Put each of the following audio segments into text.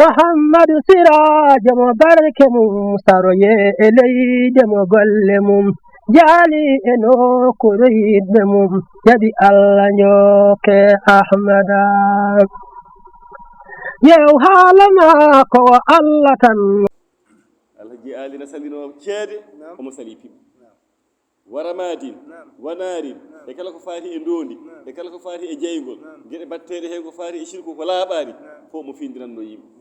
محمد سراج مبارك مستروي إلي دم قلمم جالي إنو كريد دمم يدي الله نيوك أحمد يو حالما كو الله تن alhaji ali nasalino ceede omo sali piɓe waramadin wanarin e kala ko faati e ndondi e kala ko faati e jeygol gueɗe batteɗe hen ko faati e shirku ko laaɓari fof mo findiranno yimɓe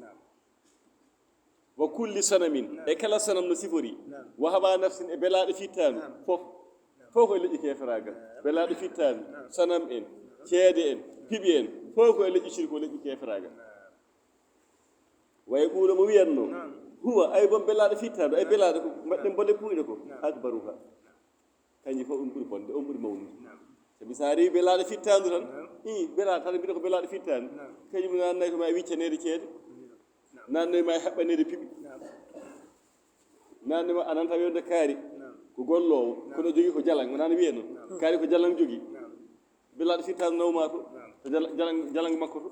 wa kulli sanamin e kala sanam no sifori wa haba nafsin e belaɗo fittanu fof koye leƴƴi keferagal belaɗo fittanu sanam en ceede en piɓi en fof koye leƴƴi shirku leƴƴi keferagal way ɓuuɗo mo wiyatno huwa ay bon belaɗo fittadu ay belaɗo ko mbaɗɗen bonde puyɗo ko akbaruha kañum fof ɗum ɓuuri bonde on ɓuuri mawnude sabi sa rewi belaɗo fittadu tan belaɗo tan mbiɗa ko belaɗo fittadu kañum nannayi ko ma wiccanede ceede nannoy ma haɓɓanede piɓi nannema anan tawi wonde kaari ko gollowo kono jogui ko jalang wonano wiye noon kaari ko jalang jogui belaɗo fittadu nawma to to jalang makko to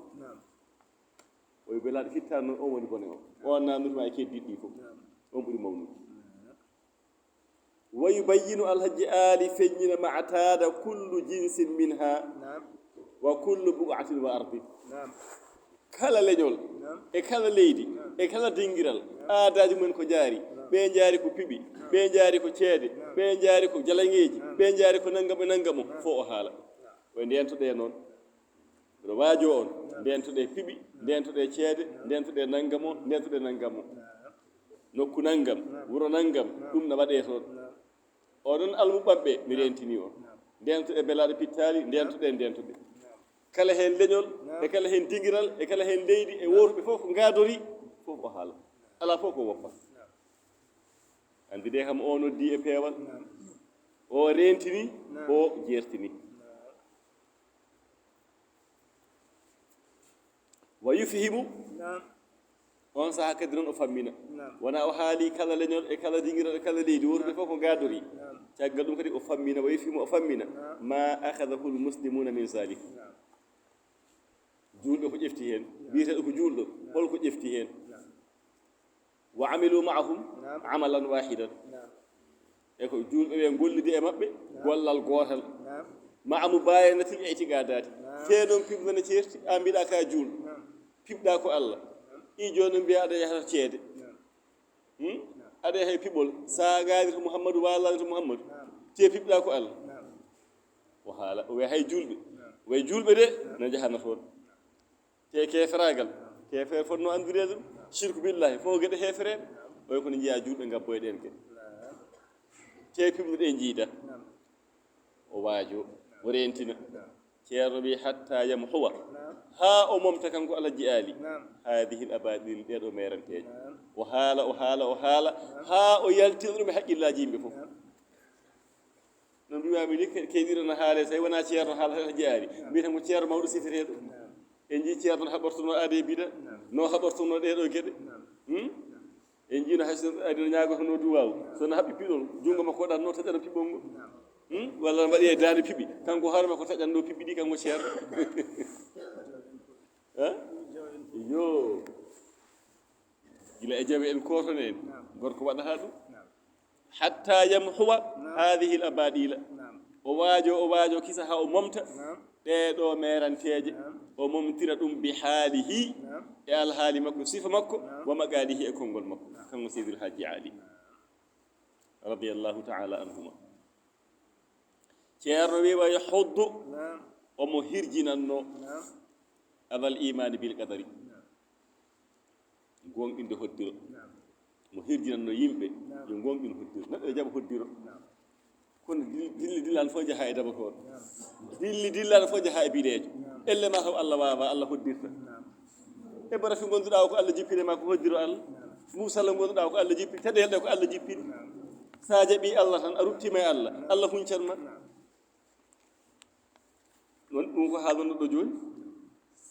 oyi belaɗo fittadu noon on woni bone o on nannutuma e keddiɗɗi fof on ɓuuri mawnude wa yubayyinu alhaji ali feññina ma atada kullu jinsin minha wa kullu buqatin wa ardin kala leñol e kala leydi e kala dinguiral aadaji mumen ko jaari ɓe jaari ko piɓi ɓe jaari ko ceede ɓe jaari ko jalangeji ɓe jaari ko naggam e naggam o fof o haala oye ndentoɗe noon mbiɗo waajo on ndentoɗe piɓi ndentoɗe ceede ndentoɗe naggam o ndentoɗe naggam o nokku naggam wuro naggam ɗum no waɗe toon oɗon almuɓamɓe mi rentini on ndentoɗe belaɗo pittali ndentoɗe kala hen leñol e kala hen dinguiral e kala hen leydi e worɓe fof ko gadori fof o haala ala fof ko woppa andi de kam o noddi e peewal o rentini o jertini wa yufhimu on saaha kadi noon o fammina wona o haali kala leñol e kala dinguiral e kala leydi worɓe fof ko gadori caggal ɗum kadi o fammina wa yufhimu o fammina ma akhadahu lmuslimuna min zalik julɓe ko ƴefti hen wiyeteɗo ko julɗo holko ƴefti hen wa amilu maahum amalan wahidan e ko julɓe ɓe gollidi e maɓɓe gollal gotal ma amu bayenatil e itigadati te noon piɓnane ceerti a mbiɗa ka julɗo piɓɗa ko Allah i joni mbiya aɗa yahata ceede aɗa yahay piɓol sa gaadi to Mouhammadou wallani to Mouhammadou te piɓɗa ko Allah o haala o wiya hay julɓe way julɓe de no jahana toon te keferagal kefere fonno andirede ɗum shirku billahi fof gueɗe hefereɓe oy kono jiiya julɓe gabboyɗen gueɗe te piɓno ɗe jiida o waajo o rentina ceerno wi hatta yamhuwa ha o momta kanko alhaji ali hadihi l abadil ɗeɗo meranteje o haala ha o yaltina ɗum e haqqillaji yimɓe fof no mbiwami ni keɗirana haale so tawi wona ceerno haala alhaji ali mbiyeten ko ceerno mawɗo sifateɗo en jii ceerno no haɓortono aade bida no haɓortono ɗeɗo gueɗe en jiino hayso adino ñagotono duwaw sono haɓɓi piɗol junngo makko waɗatno taƴano piɓol ngol walla no mbaɗi e daande piɓi kanko hoorema ko taƴanno piɓi ɗi kanko ceerno yo gila e jawe en kotono en gorko waɗata ɗum hatta yamhuwa hadihi l abadila o waajo kisa ha o momta ɗeɗo meranteje o momtira ɗum bi haalihi e alhaali makko sifa makko wa maƙalihi e konngol makko kanko seydil haji ali radiallahu taala anhuma ceerno wi wa yahuddu omo hirjinanno alal imani bil qadari gonɗinde hoddiro mo hirjinanno yimɓe yo gonɗin hoddiro neɗɗo e jaɓa hoddiro kono dilli dillano fof jaha e daba toon dilli dillano fof jaha e biɗejo elle ma taw Allah wawa Allah hoddirta e bara fi gonduɗa ko Allah jippine ma ko hoddiro Allah musalla gonduɗa ko Allah jippi taɗelɗe ko Allah jippini sa jaɓi Allah tan a ruttima e Allah huncanma non ɗum ko haalnono ɗo joni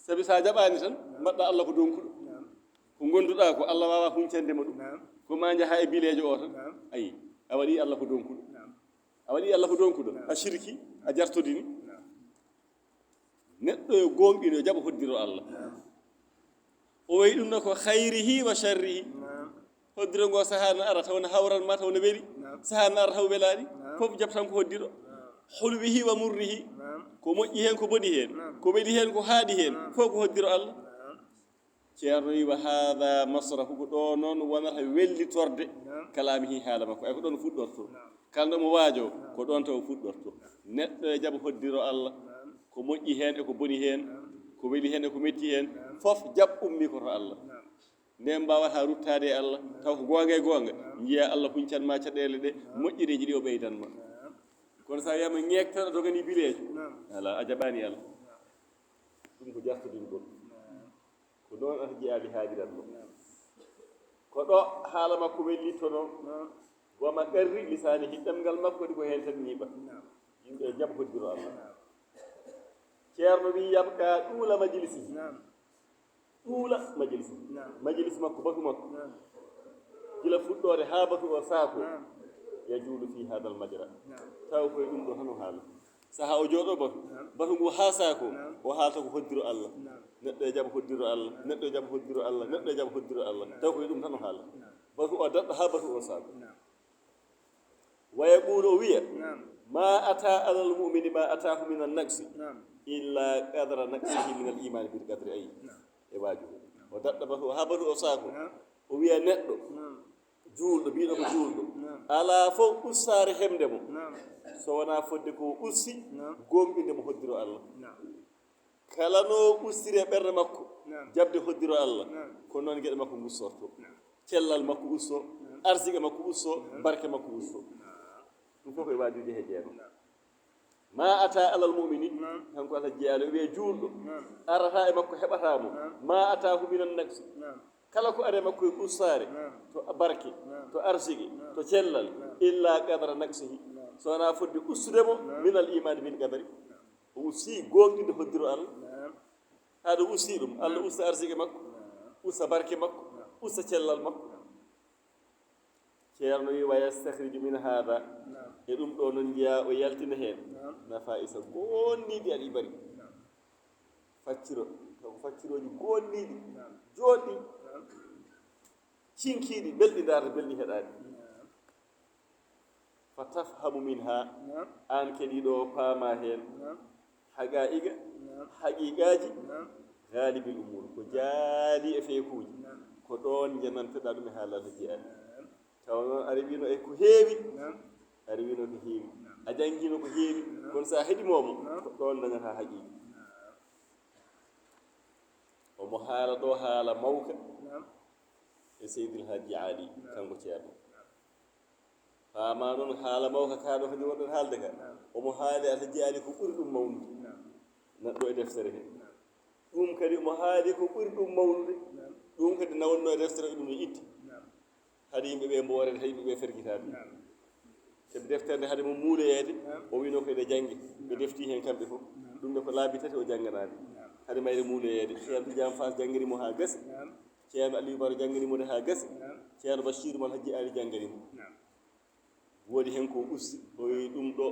sabi sa jaɓani tan mbaɗɗa Allah ko donkuɗo ko gonduɗa ko Allah wawa huncandema ɗum ko ma jaha e bilejo o tan ayi a waɗi Allah ko donkuɗo a waɗi Allah ko donkuɗo a shirki a jartodini neɗɗo yo gonɗino yo jaɓa hoddiro Allah ويدوم نكو خيره وشره هديرو غو سهان ارا تاون هاوران ما تاون بيري سهان ارا تاو بلادي فوف جابتام كو هديرو حلوه ومره كو موجي هين كو بودي هين كو بيدي هين كو هادي هين فوف كو هديرو الله ceerno wi wa hada masrahu ko ɗo noon wonata wellitorde kalamihi haala makko ay ko ɗon fuɗɗorto kalɗo mo waajo ko ɗon taw fuɗɗorto neɗɗo e jaɓa hoddiro Allah ko moƴƴi heen e ko boni heen ko weli heen e ko metti heen fof jaɓ ummi ko to Allah nden mbawata ruttade e Allah taw ko goonga e goonga jiya Allah huñcanma caɗele ɗe moƴƴireji ɗi o ɓeydanma kono sa wiyama ñeektan a dogani bileejo ala a jaɓani Allah ɗum ko jartudin ɗon ko noon ata jeyaɓe haaliran ɗo ko ɗo haala makko wellittono wama ɗarri lisani hiɗɗamngal makko ɗi ko heen tan ñiiɓa yimɓe jaɓa hoddiro Allah ceerno wi yabka ɗuula majlisi ɗuula majlis makko batu makko gila fuɗɗode haa batu o saako yajuulu fi hada al majra taw koye ɗum ɗo hano haala saha o jooɗo batu ngu haa saako o haalta ko hoddiro Allah neɗɗo e jaɓa hoddiro Allah neɗɗo e jaɓa hoddiro Allah neɗɗo e jaɓa hoddiro Allah taw koye ɗum tan o haala batu o daɗɗo haa batu o saako wa yaqulu o wiya ma ata ala al mumini ma atahu min an naqsi illa qadra naqsihi min al imani bil qadri ayi e waajude o daɗɗa batu o haa batu o saako o wiya neɗɗo juulɗo mbiɗo ko juulɗo alaa fof ussaare hemde mo so wonaa fodde ko ussi gomɓinde mo hoddiro Allah kala no ustiri e ɓernde makko jabde hoddiro Allah ko noon geɗe makko gussorto cellal makko usso arsigue makko usso barke makko usso ɗum fof koye waajude he jeeno ma ata alal mumini kanko ata jeyaalo wiye juulɗo arata e makko heɓatamo ma atahu minan nagsi kala ko are makko e ussare to barke to arsigue to cellal illa qadra naqsihi so wona fodde ustudemo min al imani min qadari o ussi gonɗinde hoddiro Allah haɗo ussi ɗum Allah usta arsigue makko usta barke makko usta cellal makko ceerno wi wa yastahriju min hada e ɗum ɗo noon jiya o yaltina heen nafa isa gonniɗi aɗa ibari facciro taw facciroji gonniɗi jooɗɗi cinkiɗi belɗi darde belɗi heɗade fa tafhamu min ha an keɗiɗo paama heen haqaiqa haqiqaji galibil umur ko jaali e feekuji ko ɗon jananteɗa ɗum e haalata jeyaɗi taw noon aɗa wino e ko heewi aɗa wino ko heewi a jangino ko heewi kono sa heɗimomo ko ɗon dañata haqiqa omo haala ɗo haala mawka e seydil haji ali kanko ceerno faama noon haala mawka kaɗo kadi wonɗon haalde ka omo haali ata jeyaali ko ɓuri ɗum mawnude neɗɗo e deftere he ɗum kadi omo haali ko ɓuri ɗum mawnude ɗum kadi nawonno e deftere ɗum e itti hade yimɓe ɓe mboorede ha yimɓe ɓe fergitade sabi deftere nde hade mo muuloyeede o wino ko ene jangge ɓe defti heen kamɓe fof ɗum ne ko laabi tati o jangganade hade mayre muuloyeede ceerno Tidiane Fass jangganimo haa gasi ceerno Aliou Baro jangganimo nde haa gasi ceerno Bachir Mal Haji Ali jangganimo woodi heen ko usti o wi ɗum ɗo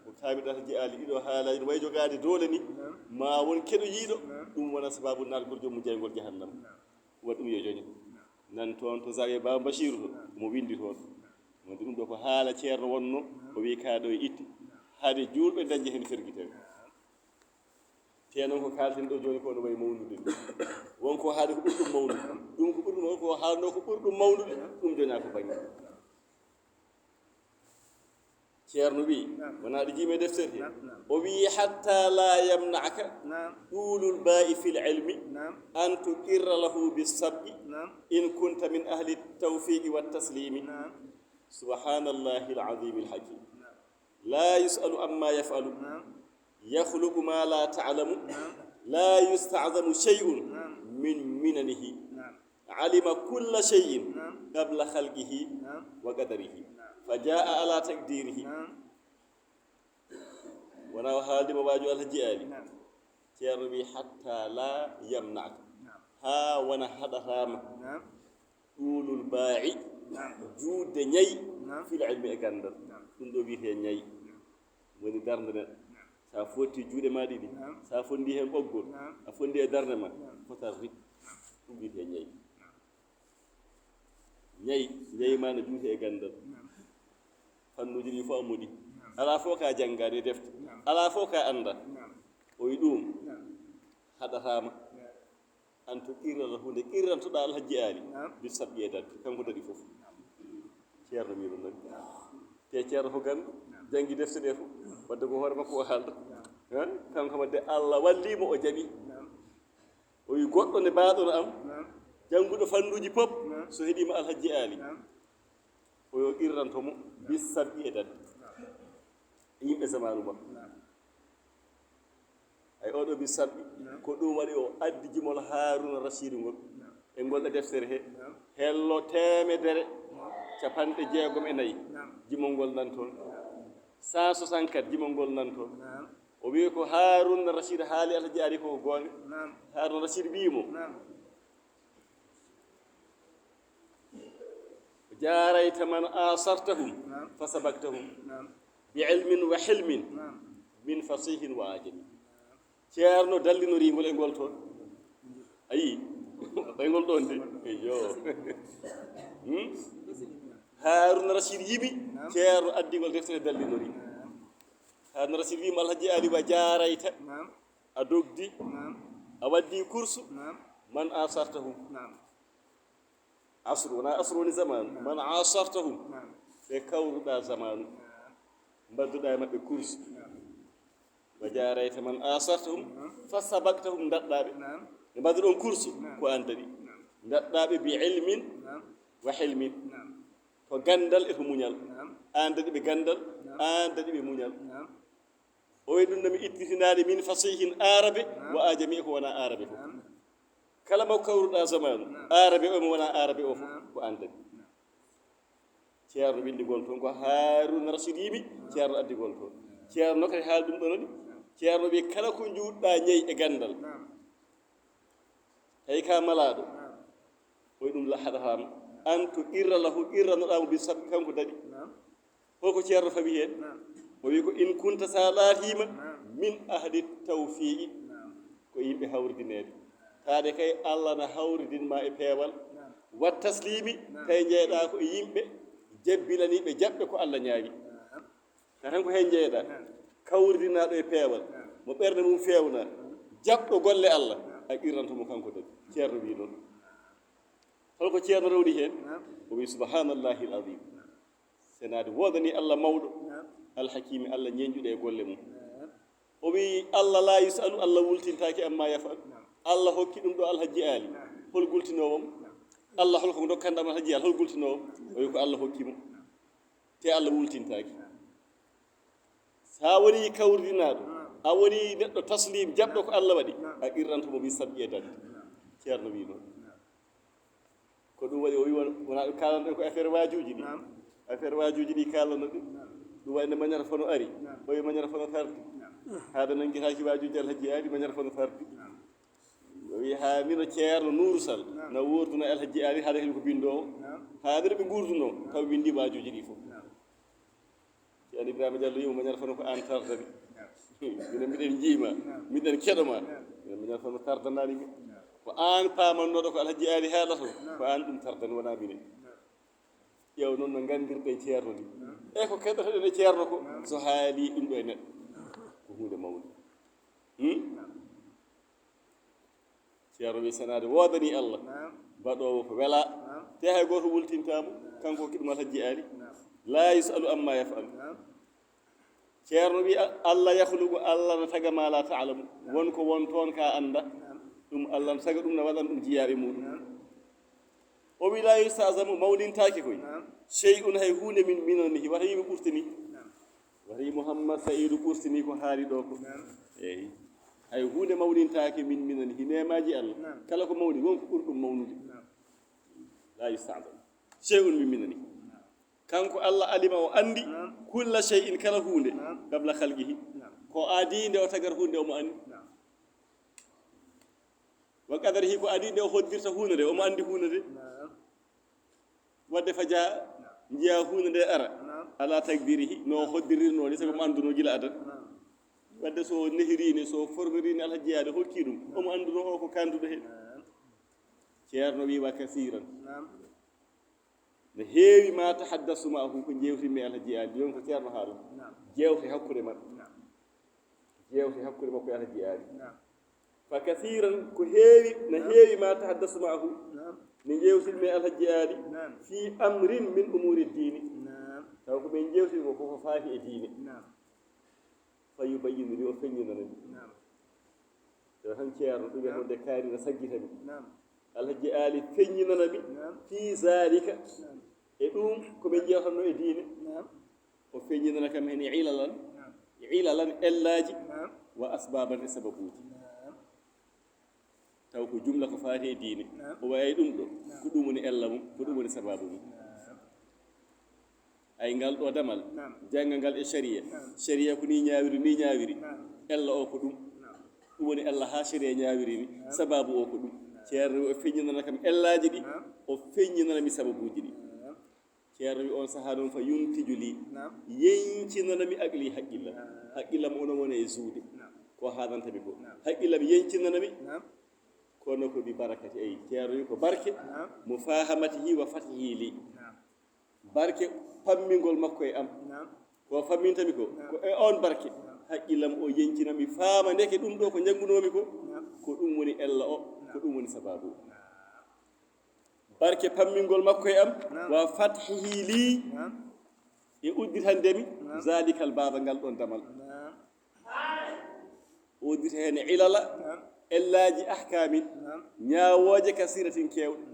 ko kaamiɗo Haji Ali ɗiɗo haalaji no way jogaade doole ni ma won keɗo yiiɗo ɗum wona sababu naatgol joomum jeygol jahannama waɗi ɗum yo joñi nan toon to zawiya Baba Bachir to mo windi toon wonde ɗum ɗo ko haala ceerno wonno o wi kaɗo e itti hade juulɓe dañde heen fergitede te noon ko kalten ɗo joni ko no wayi mawnude ɗum wonko haade ko ɓuri ɗum mawnude ɗum ko ɓuri ɗum ko haalno ko ɓuri ɗum mawnude ɗum joña ko baŋnge ceerno wi wona ɗo jiimi e deftere he o wi hatta la yamna'aka ɗulul ba'i fil ilmi an tuqirra lahu bisab'i in kunta min ahli tawfiqi wa taslimi subhanallahi alazim alhakim la yus'alu amma yaf'alu yakhluqu ma la ta'lamu la yusta'zamu shay'un min minanihi alima kulla shay'in qabla khalqihi wa qadarihi فجاء على تقديره وانا هالدي مواجو الهجي آلي تيربي حتى لا يمنعك ها وانا هذا رامة طول الباعي جود ني في العلم أكندر كندو بيه ني وني دارنا سافوتي جود ما دي سافوندي هم بقول أفوندي دارنا ما فترة ɗum wiyete ñayi ma no juuti e gandal fannuji ɗi fof a moɗi ala fof ka janngade defte ala fof ka annda o wi ɗum haɗatama an to qirrata hunde qirrantoɗa alhaji ali bi saɓƴi e dadde kanko daɗi fof ceerno wi ɗum nani te ceerno ko gandu janggi defte ɗe fof wadde ko hoore makko o haalda kanko wadde allah wallimo o jaɓi o wi goɗɗo ne mbaɗono am jannguɗo fannuji pop so heeɗima alhaji ali o yo qirrantomo bi saɓƴi e dadde yimɓe zamanu makko ay oɗo bi saɓɓi ko ɗum waɗi o addi jimol haruna rasidu ngol e ngolɗe deftere he hello 164 jimol ngol nan toon 164 jimol ngol nan toon o wi ko haruna rasidu haali alhaji ali koko gonga haruna rasidu wimo jarayta man asartahum fa sabaktahum bi ilmin wa hilmin min fasihin wa ajami ceerno dallinoringol e ngol toon ayi ɓaygol ɗon de eyo haruna rachid yiɓi ceerno addigol deftere dallinori haruna rachid wima alhaji ali wa jarayta a dogdi a waddi course man asartahum asru wona asru woni zamanu man asartahum ɓe kawruɗa zamanu mbadduɗa e maɓɓe course wa jarayta man asartahum fa sabaktahum daɗɗaɓe ɓe mbaddu ɗon course ko an daɗi daɗɗaɓe bi ilmin wa hilmin ko gandal e ko muñal an daɗi ɓe gandal an daɗi ɓe muñal o wi ɗum nomi ittitinade min fasihin arabe wa ajami e ko wona arabe fof kala mo kawruɗa zamanu arabe o mo wona arabe o fof ko an daɗi ceerno windigol toon ko haruna rachid yimi ceerno addigol toon ceerno kadi haali ɗum ɗononi ceerno wi kala ko juutɗa ñayi e gandal tawi ka malaɗo oy ɗum haɗatama an to irra lahu irranoɗamo bi saɓi kanko daɗi holko ceerno fawi hen o wi ko in kunta sa laatima min ahli tawfiqi ko yimɓe hawridinede taade kay allah na hawridinma e peewal wat taslimi kay jeeɗa ko e yimɓe jebbilaniɓe jaɓɓe ko allah ñaawi ta tan ko hen jeeɗa kawridinaɗo e peewal mo ɓerde mum fewna jaɓɗo golle allah a qirrantomo kanko daɗi ceerno wi noon holko ceerno rawdi hen o wi subhanallahi l azim senade wodani allah mawɗo alhakimi allah ñeñƴuɗe e golle mum o wi allah la yusalu allah wultintaki amma yafal allah hokki ɗum ɗo alhaji ali hol gultinowom allah holko dokkandam alhaji ali hol gultinowom o wi ko allah hokkimo te allah wultintaki sa woni kawridinaɗo a woni neɗɗo taslim jaɓɗo ko allah waɗi a qirrantomo bi saɓƴi e dadde ceerno wi noon ko ɗum waɗi o wi wona ɗum kalanɗen ko affaire wajuji ɗi affaire wajuji ɗi kalano ɗi ɗum waɗi nde mañata fono ari o wi mañata fono fardi haade nanguitaki wajuji alhaji ali mañata fono fardi o wi ha mino ceerno nouru sall na worduno alhaji ali haade hen ko bindowo haade ɓe gurduno taw windi wajuji ɗi fof ceerno ibrahima diallo yimo mañata fono ko an tardani minen mbiɗen jiima miɗen keɗoma minen mañata fono tardanani min ko an pamannoɗo ko alhaji ali haalata ko an ɗum tardani wona minen ƴeew noon no gandirɗe ceerno ni e ko keɗotoɗen e ceerno ko so haali ɗum ɗo e neɗɗo ko hunde mawde ceerno wi senade wodani allah mbaɗowo ko wela te hay goto wultintamo kanko ko kiɗum alhaji ali la yusalu amma yafalu ceerno wi allah yahlugu allah no taga ma la taalamu wonko won toon ka anda ɗum allah no taga ɗum no waɗan ɗum jiyaɓe muɗum o wi la yustasamu mawɗintaki koy chey'un hay hunde min minanihi wata yimi ɓurtini wata yi mouhammad saydou ɓurtini ko haali ɗo ko eyyi hay hunde mawɗintaki min minanihi nemaji allah kala ko mawni wonko ɓuri ɗum mawnude la yustasamu chey'un min minanihi kanko allah alima o andi kulla chey'in kala hunde qabla halqihi ko adinde o tagar hunde omo andi wa qadarihi ko adinde o hoddirta hunde nde omo andi hunde nde wadde faja jiya hunde nde ara ala tagdirihi no hoddirirno ni sabi omo anduno gila adan wadde so nehirini so formirini alhaji yaade hokki ɗum omo anduno o ko kanduɗo hen ceerno wi wa kasiran ne heewi ma tahaddasu ma'ahu ko jewtimi alhaji ali yon ko ceerno haala jewte hakkude maɓɓe jewte hakkude makko e alhaji ali fa kasiran ko heewi ne heewi ma tahaddasu ma'ahu ne jewtimi e alhaji ali fi amrin min umuri dini taw ko ɓen jewtiri ko koko faati e diine fa yubayyinuri o feññinanami to han ceerno ɗum wiyata nde kaarina saggitami alhaji ali feññinanami fi zalika e ɗum koɓe jewtanno e diine o feññinana kam hen ilalan ellaji wa asbaban e sababuji taw ko jumla ko faati e diine o wayi ɗum ɗo ko ɗum woni ella mum ko ɗum woni sababu mum ay ngal ɗo damal janngal ngal e sharia ko ni ñaawiri ella o ko ɗum woni ella ha sharia ñaawiri ni sababu o ko ɗum ceerno o feññinana kam ellaji ɗi o feññinanami sababuji ɗi ceerno wi on sahaa noon fa yuntiju li yeñcinanami aqli haqqillam onon woni e zuude ko haadantami ko haqqillam yeñcinanami kono ko bi barakati ayi ceerno wi ko barke mo fahamatihi wa fatihi li barke pammingol makko e am ko fammintami ko e on barke haqqillam o yeñcinami faama ndeke ɗum ɗo ko janngunomi ko ɗum woni ella o ko ɗum woni sababu barke pammingol makko e am wa fathihi li e udditandemi zalikal baba ngal ɗon damal o uddita heen ilala ellaji ahkamin ñaawooje kasiratin keewɗe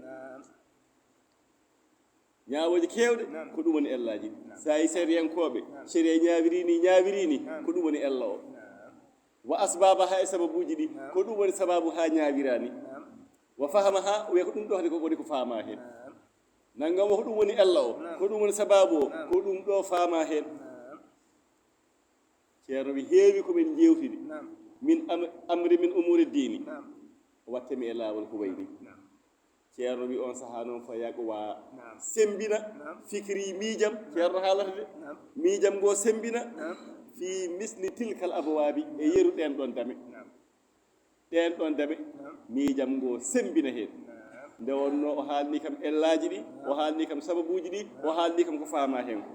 ñaawooje keewɗe ko ɗum woni ellaji sa yi sariyankoɓe sharia ñaawiri ni ko ɗum woni ella o wa asbaba ha e sababuji ɗi ko ɗum woni sababu ha ñaawirani wa fahama ha wiya ko ɗum ɗo hade ko woni ko faama heen nanngam ko ɗum woni ella o ko ɗum woni sababu o ko ɗum ɗo faama heen ceerno wi heewi komin jewtidi min amri min umuri dini wattemi e laawol ko wayni ceerno wi on sahaa noon fa yaqwa sembina fikri miijam ceerno haalata de miijam ngoo sembina fi misli tilkal abwaabi e yeru ɗen ɗon dame miijam ngoo sembina heen nde wonno o haalni kam ellaji ɗi o haalni kam sababuji ɗi o haalni kam ko faama heen ko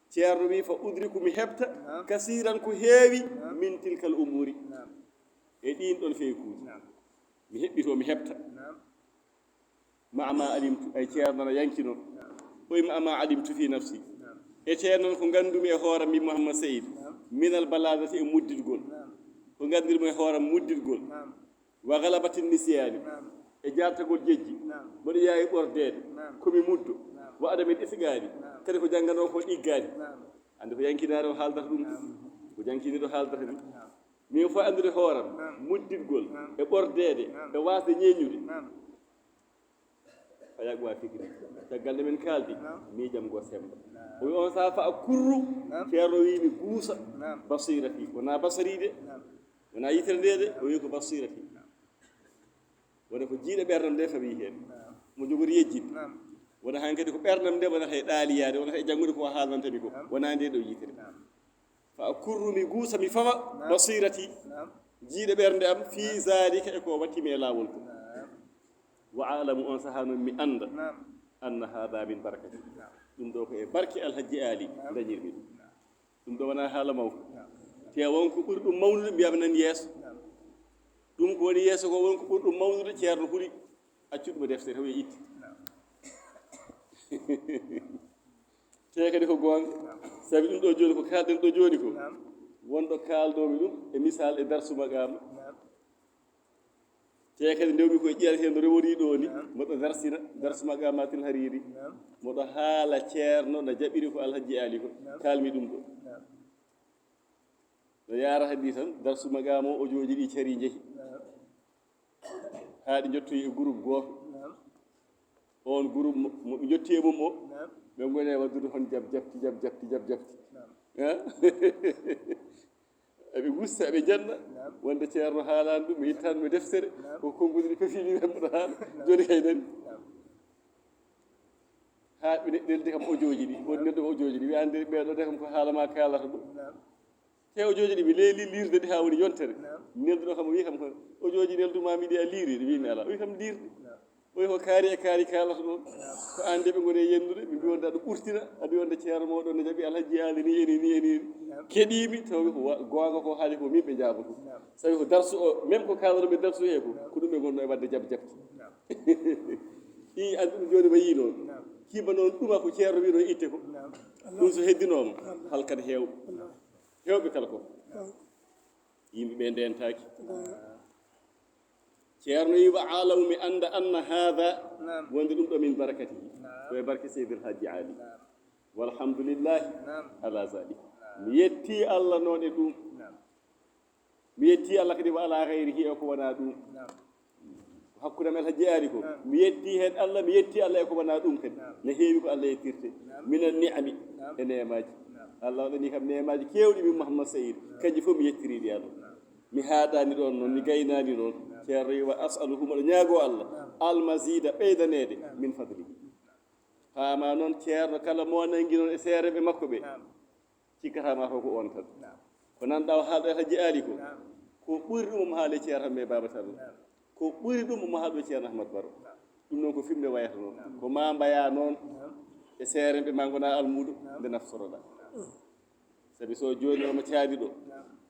ceerno wi fa udriku mi heɓta kasiran ko heewi min tilkal umuri e ɗin ɗon feekuuji mi heɓɓito mi heɓta ma alimtu ay ceerno no yankino ɓoymi ama alimtu fi nafsi e ceerno ko ngandumi e hooram mi Mouhammad Seyid minal baladati e muddirgol ko nganndirmi e hooram muddirgol wa galabati nisyani e jartagol jejji mboɗo yaawi ɓordeede komi muddo wa adamin isigaani kadi ko janngano ko ɗiggaani annde ko yankinaare o haaldata ɗum ko jankiniɗo haaldata ɗum min fof anndude hooram muddirgol e ɓordeede e waasde ñeeñude a yagwa fikri caggal nde min kaaldi miijam ngoo semba o wi on sahaa fa a kurru ceerno wiimi guusa basirati wonaa basariide wonaa yitere nde de o wi ko basirati wona ko jiiɗe ɓernam nde fawi heen mo jogori yejjide wona han kadi ko ɓernam nde wonata e ɗaaliyaade wonata e janngude ko haalantami ko wonaa nde ɗo yitere fa a kurru mi guusa mi fawa basirati jiiɗe ɓernde am fii zalika e ko wattimi e laawol ko wa alamu on sahaa noon mi annda anna hada min barakati ɗum ɗo ko e barke alhaji ali dañirmi ɗum ɗo wonaa haala mawko te wonko ɓuri ɗum mawnude mbiyama nan yeeso ɗum ko woni yeeso ko wonko ɓuri ɗum mawnude ceerno huli accuɗumo deftere taw e itti te kadi ko goonga sabi ɗum ɗo jooni ko kaalɗen ɗo jooni ko wonɗo kaaldomi ɗum e misal e darsumagama te kadi ndewmi koye ƴiyata heen no rewori ɗo ni moɗo darsumagamatil hariri moɗo haala ceerno no jaɓiri ko alhaji ali ko kalmi ɗum ɗo no yaara hadi tan darsumagama o jooji ɗi cari jeehi haa ɗi jottoyi e groupe gooto on groupe moɓe jotti e mum o ɓe ngoni e waddude hon jab jabti eɓe gussa eɓe janna wonde ceerno haalani ɗum mi hittanmi deftere ko konngudi ɗi pefini wemmoɗo haala joni kay nani haa ɓe neldi kam audio ji ɗi woni neɗɗo ko audio ji ɗi wiyande ɓeɗo de kam ko haalama kalata ɗum te audio ji ɗi mi leeli lirde ɗi ha woni yontere nelduɗo kam wi kam ko audio ji neldumami ɗi a liiri ɗi wimi ala wi kam lirde o kaari kalata ɗon ko ande ɓe goni yennude ɓe mbi wonde aɗa ɓurtina aɗa wonde ceerno moɗon ne jaaɓi alhaji ali ni eni keɗimi tawi ko gonga ko haali ko min ɓe jaaboto sawi ko darsu o même ko kalanoɓe darsu he ko ɗum ɓe gonno e wadde jabjabti i andi ɗum joni wayi noon kiba noon ɗuma ko ceerno wi ɗo itte ko ɗum so heddinoma halkata hewɓe kala ko yimɓeɓe ndentaki ceerno yiwa alamu mi anda anna hada wonde ɗum ɗo min barakatihi koye barke seydil haji ali walhamdulillahi ala zalik mi yetti allah noon e ɗum mi yetti allah kadi wa ala gayrihi e ko wona ɗum hakkude men haji ali ko mi yetti hen allah mi yetti allah e ko wona ɗum kadi ne heewi ko allah yettirte minen ni'ami e nemaji allah waɗani kam nemaji kewɗi min mouhammad sayid kanji fof mi yettiriɗi allah mi haɗani ɗon noon mi gaynani noon ceerno wi wa asaluhum aɗa ñaago allah almasida ɓeydanede min fadli paama noon ceerno kala mo nangi noon e seereɓe makko ɓe cikkatama ko on tan ko nanɗa o haalɗo haji ali ko ɓuri ɗum omo haale ceerno hamme baba tall ko ɓuri ɗum omo haalɗo ceerno ahmad baro ɗum noon ko fimde wayata noon ko ma mbaya noon e seereɓe ma gona almuɗo nde naftoroɗa sabi so joni omo caadi ɗo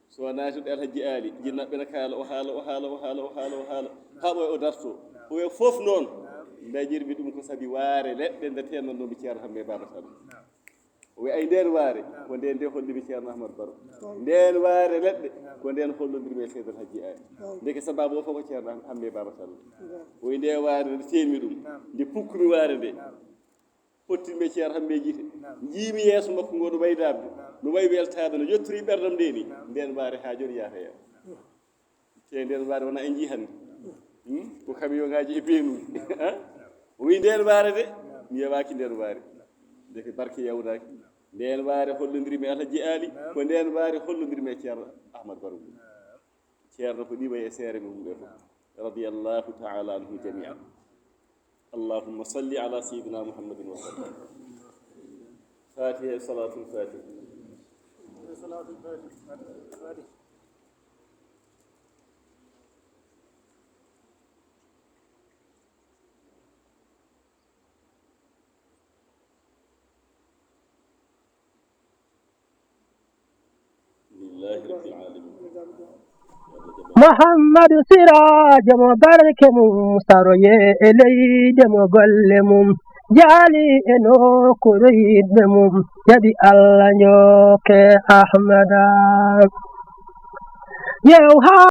so naati ɗo alhaji ali jinnaɓe ne kaala o haala ha ɓoye o darto o wiya fof noon dajirmi ɗum ko sabi waare leɗɗe nde tennannomi ceerno hamme baba tall o wi ay nden waare ko nden nde hollimi ceerno ahmad baro nden waare leɗɗe ko nden hollodirmi e seydal haji ali ndeke sababu o fof ko ceerno hamme baba tall o wi nde waare nde tenmi ɗum nde pukkumi waare nde pottinmi ceerno hamme jite jiimi yeeso makko ngo no waydabde no wayi weltade no yettori ɓerdam nde ni nden waare ha joni yaata te nden waare wona en jihande ko camion ngaji e beenuji o wi nden waare de mi yewaki nden waare ndeke barke yawdaki nden waare hollodirmi alhaji ali ko nden waare hollodirmi e ceerno ahmad baro ceerno ko ɗi wayi e seere mum ɓe fof radiyallahu taala anhu jami'an اللهم صل على سيدنا محمد وسلم فاتحة صلاة الفاتحة لله رب العالمين محمد سراج مبارك مستروي إلي دم قلمم جالي إنو كريد مم يدي الله نيوك أحمد يوها